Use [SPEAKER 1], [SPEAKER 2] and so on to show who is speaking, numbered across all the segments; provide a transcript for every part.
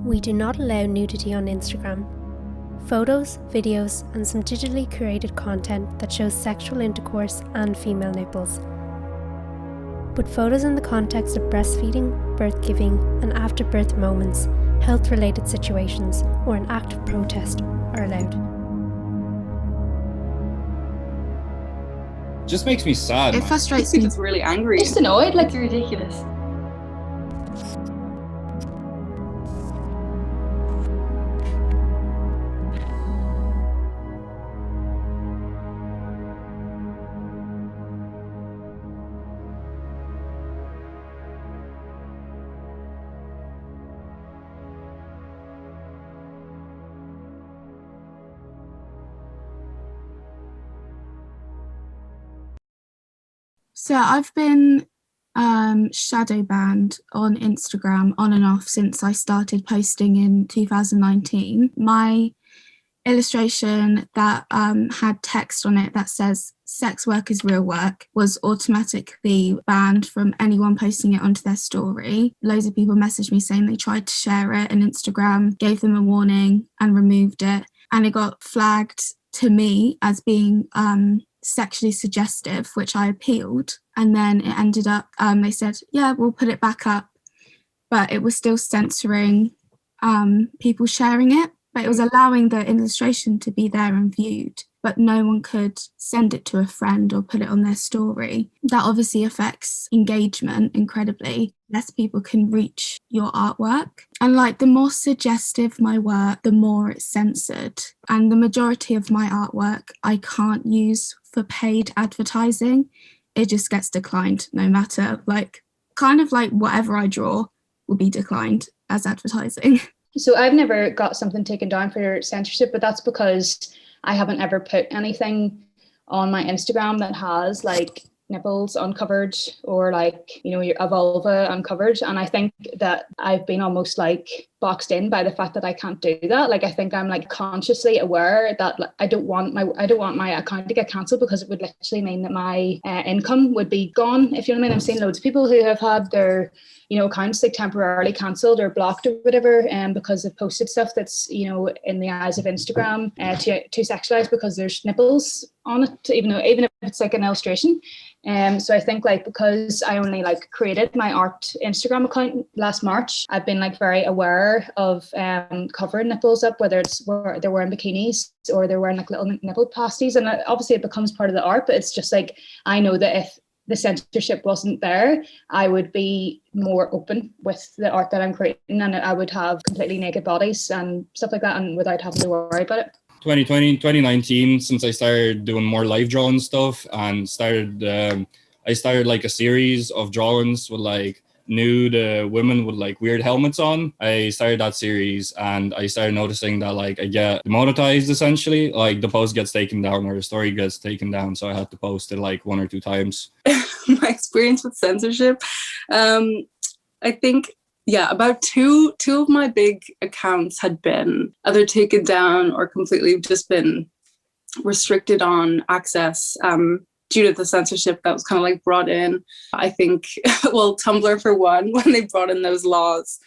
[SPEAKER 1] We do not allow nudity on Instagram. Photos, videos, and some digitally curated content that shows sexual intercourse and female nipples. But photos in the context of breastfeeding, birth giving, and after-birth moments, health-related situations, or an act of protest are allowed.
[SPEAKER 2] Just makes me sad.
[SPEAKER 3] It frustrates me.
[SPEAKER 4] It's really angry.
[SPEAKER 5] Just annoyed, like it's ridiculous.
[SPEAKER 3] So I've been shadow banned on Instagram on and off since I started posting in 2019. My illustration that had text on it that says sex work is real work was automatically banned from anyone posting it onto their story. Loads of people messaged me saying they tried to share it and Instagram gave them a warning and removed it, and it got flagged to me as being sexually suggestive, which I appealed, and then it ended up they said, yeah, we'll put it back up, but it was still censoring people sharing it, but it was allowing the illustration to be there and viewed, but no one could send it to a friend or put it on their story. That obviously affects engagement incredibly. Less people can reach your artwork, and like the more suggestive my work, the more it's censored, and the majority of my artwork I can't use for paid advertising. It just gets declined no matter, like kind of like whatever I draw will be declined as advertising.
[SPEAKER 5] So I've never got something taken down for censorship, but that's because I haven't ever put anything on my Instagram that has like nipples uncovered or like, you know, your vulva uncovered. And I think that I've been almost like boxed in by the fact that I can't do that. Like I think I'm like consciously aware that like, I don't want my account to get cancelled, because it would literally mean that my income would be gone, if you know what I mean. I'm seeing loads of people who have had their, you know, accounts like temporarily cancelled or blocked or whatever, because they've posted stuff that's, you know, in the eyes of Instagram too sexualized because there's nipples on it, even if it's like an illustration. So I think like because I only like created my art Instagram account last March, I've been like very aware of covering nipples up, whether it's where they're wearing bikinis or they're wearing like little nipple pasties, and obviously it becomes part of the art. But it's just like I know that if the censorship wasn't there, I would be more open with the art that I'm creating, and I would have completely naked bodies and stuff like that, and without having to worry about it.
[SPEAKER 2] 2020, 2019, since I started doing more live drawing stuff and I started like a series of drawings with like nude women with like weird helmets on. I started that series and I started noticing that like I get demonetized essentially, like the post gets taken down or the story gets taken down. So I had to post it like 1 or 2 times.
[SPEAKER 4] My experience with censorship, I think, yeah, about two of my big accounts had been either taken down or completely just been restricted on access due to the censorship that was kind of like brought in. I think, well, Tumblr for one, when they brought in those laws,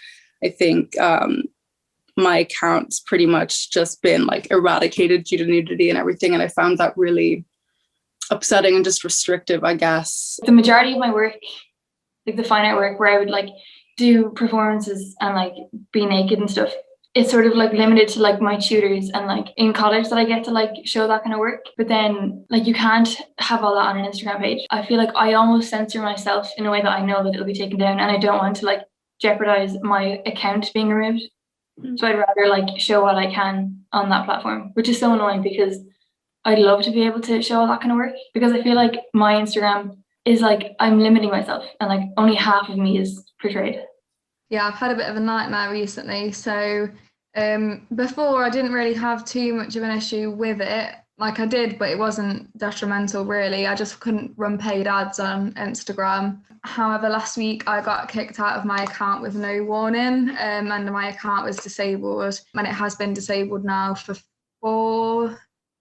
[SPEAKER 4] I think my account's pretty much just been like eradicated due to nudity and everything. And I found that really upsetting and just restrictive, I guess.
[SPEAKER 5] The majority of my work, like the fine art work where I would like do performances and like be naked and stuff, it's sort of like limited to like my tutors and like in college that I get to like show that kind of work. But then like you can't have all that on an Instagram page. I feel like I almost censor myself in a way that I know that it'll be taken down, and I don't want to like jeopardize my account being removed. So I'd rather like show what I can on that platform, which is so annoying because I'd love to be able to show all that kind of work, because I feel like my Instagram is like I'm limiting myself and like only half of me is portrayed.
[SPEAKER 6] Yeah, I've had a bit of a nightmare recently. So before I didn't really have too much of an issue with it. Like I did, but it wasn't detrimental really. I just couldn't run paid ads on Instagram. However, last week I got kicked out of my account with no warning, and my account was disabled, and it has been disabled now for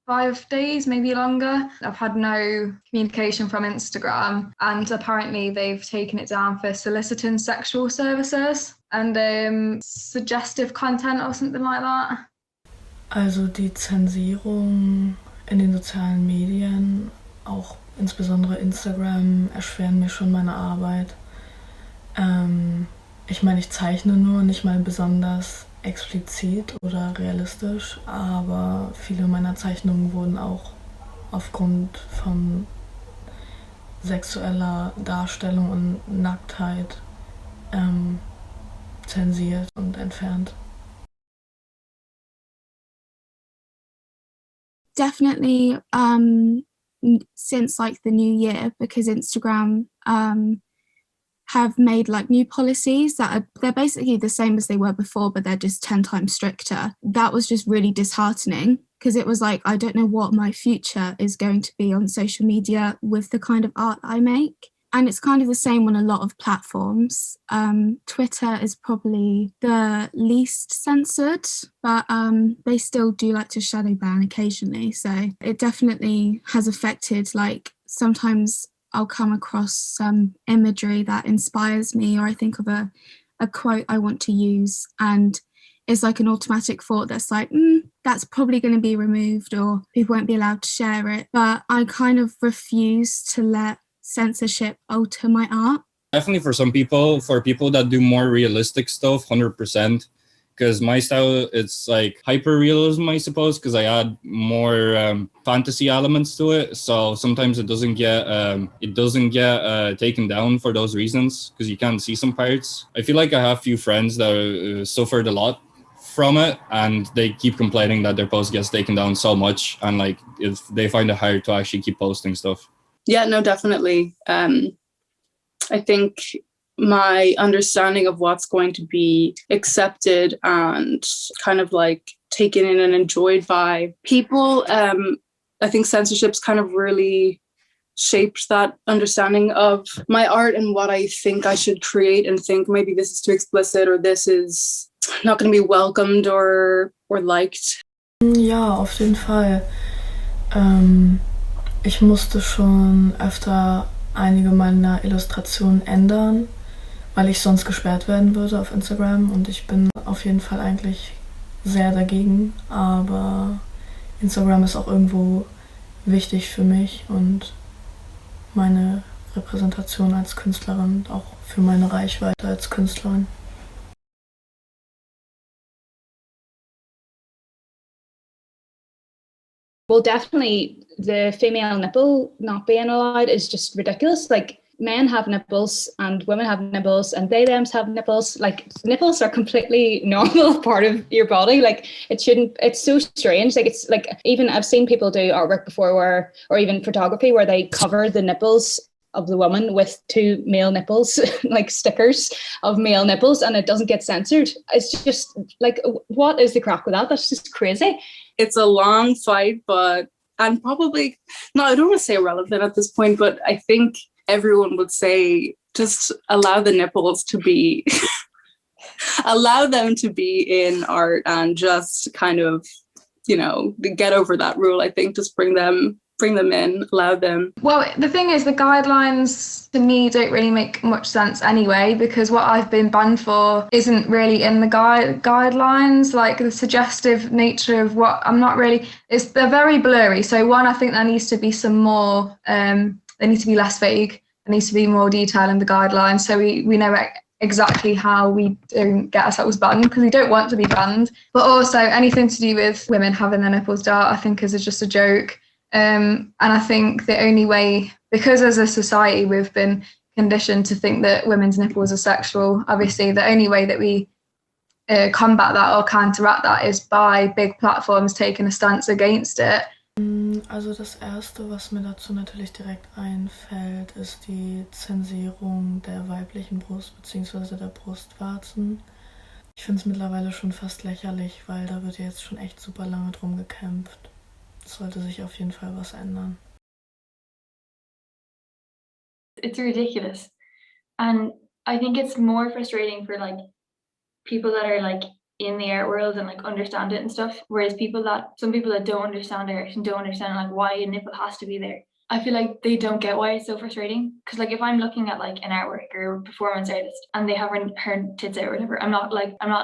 [SPEAKER 6] 5 days, maybe longer. I've had no communication from Instagram, and apparently they've taken it down for soliciting sexual services and suggestive content or something like that.
[SPEAKER 7] Also die Zensierung in den sozialen Medien, auch insbesondere Instagram, erschweren mir schon meine Arbeit. Ich meine, ich zeichne nur, nicht mal besonders explizit oder realistisch, aber viele meiner Zeichnungen wurden auch aufgrund von sexueller Darstellung und Nacktheit zensiert und entfernt.
[SPEAKER 3] Definitely since like the new year, because Instagram have made like new policies they're basically the same as they were before, but they're just 10 times stricter. That was just really disheartening, because it was like, I don't know what my future is going to be on social media with the kind of art I make. And it's kind of the same on a lot of platforms. Twitter is probably the least censored, but they still do like to shadow ban occasionally. So it definitely has affected, like sometimes I'll come across some imagery that inspires me, or I think of a quote I want to use, and it's like an automatic thought that's like, that's probably going to be removed, or people won't be allowed to share it. But I kind of refuse to let censorship alter my art.
[SPEAKER 2] Definitely for some people, for people that do more realistic stuff, 100%. Because my style, it's like hyper realism, I suppose, because I add more fantasy elements to it. So sometimes it doesn't get taken down for those reasons, because you can't see some parts. I feel like I have a few friends that suffered a lot from it, and they keep complaining that their post gets taken down so much, and like if they find it hard to actually keep posting stuff.
[SPEAKER 4] Yeah, no, definitely. I think my understanding of what's going to be accepted and kind of like taken in and enjoyed by people, I think censorship's kind of really shaped that understanding of my art and what I think I should create, and think maybe this is too explicit, or this is not going to be welcomed or liked.
[SPEAKER 7] Ja, auf jeden Fall. Ich musste schon öfter einige meiner Illustrationen ändern, weil ich sonst gesperrt werden würde auf Instagram, und ich bin auf jeden Fall eigentlich sehr dagegen, aber Instagram ist auch irgendwo wichtig für mich und meine Repräsentation als Künstlerin, auch für meine Reichweite als Künstlerin.
[SPEAKER 5] Well, definitely the female nipple not being allowed is just ridiculous. Like, men have nipples and women have nipples and they themselves have nipples. Like, nipples are completely normal part of your body. Like, it shouldn't, it's so strange. Like, it's like, even I've seen people do artwork before where, or even photography, where they cover the nipples of the woman with 2 male nipples, like stickers of male nipples, and it doesn't get censored. It's just like, what is the crack with that? That's just crazy.
[SPEAKER 4] It's a long fight, and probably, no, I don't want to say irrelevant at this point, but I think everyone would say just allow the nipples to be, allow them to be in art, and just kind of, get over that rule. I think just bring them in, allow them.
[SPEAKER 6] Well, the thing is, the guidelines to me don't really make much sense anyway, because what I've been banned for isn't really in the guidelines. Like, the suggestive nature of what I'm not really, they're very blurry. So one, I think there needs to be some more, they need to be less vague. There needs to be more detail in the guidelines, so we know exactly how we don't get ourselves banned, because we don't want to be banned. But also anything to do with women having their nipples dark, I think is just a joke. And I think the only way, because as a society we've been conditioned to think that women's nipples are sexual, obviously the only way that we combat that or counteract that is by big platforms taking a stance against it.
[SPEAKER 7] Also das Erste, was mir dazu natürlich direkt einfällt, ist die Zensierung der weiblichen Brust bzw. der Brustwarzen. Ich finde es mittlerweile schon fast lächerlich, weil da wird jetzt schon echt super lange drum gekämpft. Sollte sich auf jeden Fall was ändern.
[SPEAKER 8] It's ridiculous, and I think it's more frustrating for like people that are like in the art world and like understand it and stuff. Whereas some people that don't understand art and don't understand like why a nipple has to be there, I feel like they don't get why it's so frustrating. Because like if I'm looking at like an artwork or a performance artist and they have her tits out or whatever, I'm not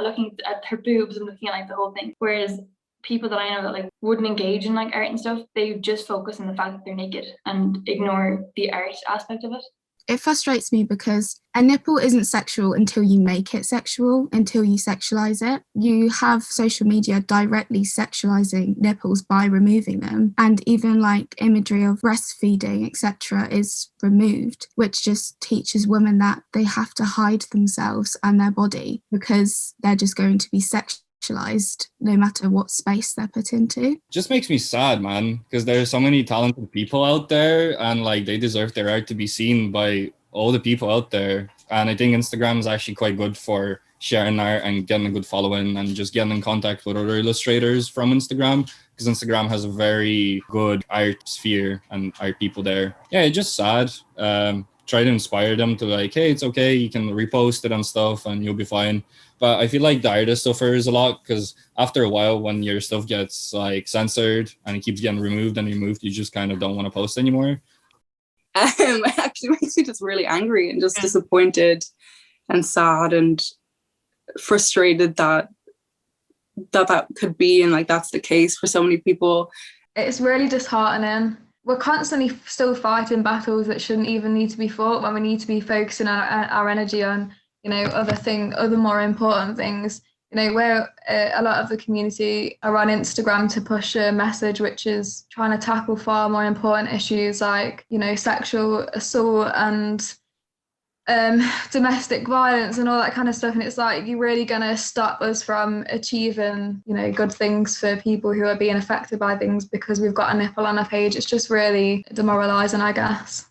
[SPEAKER 8] looking at her boobs, I'm looking at like the whole thing. Whereas people that I know that like wouldn't engage in like art and stuff, they just focus on the fact that they're naked and ignore the art aspect of it.
[SPEAKER 3] It frustrates me because a nipple isn't sexual until you make it sexual, until you sexualize it. You have social media directly sexualizing nipples by removing them, and even like imagery of breastfeeding, etc., is removed, which just teaches women that they have to hide themselves and their body because they're just going to be sexualized no matter what space they're put into.
[SPEAKER 2] Just makes me sad, man, because there's so many talented people out there and like they deserve their art to be seen by all the people out there. And I think Instagram is actually quite good for sharing art and getting a good following and just getting in contact with other illustrators from Instagram, because Instagram has a very good art sphere and art people there. Yeah, it's just sad. Try to inspire them to like, hey, it's okay, you can repost it and stuff and you'll be fine. But I feel like the artist suffers a lot because after a while, when your stuff gets like censored and it keeps getting removed, you just kind of don't want to post anymore.
[SPEAKER 4] It actually makes me just really angry and just disappointed and sad and frustrated that could be, and like that's the case for so many people.
[SPEAKER 6] It's really disheartening. We're constantly still fighting battles that shouldn't even need to be fought when we need to be focusing our energy on, you know, other more important things. You know, where a lot of the community are on Instagram to push a message which is trying to tackle far more important issues like, you know, sexual assault and domestic violence and all that kind of stuff. And it's like, you're really going to stop us from achieving, you know, good things for people who are being affected by things because we've got a nipple on our page. It's just really demoralising, I guess.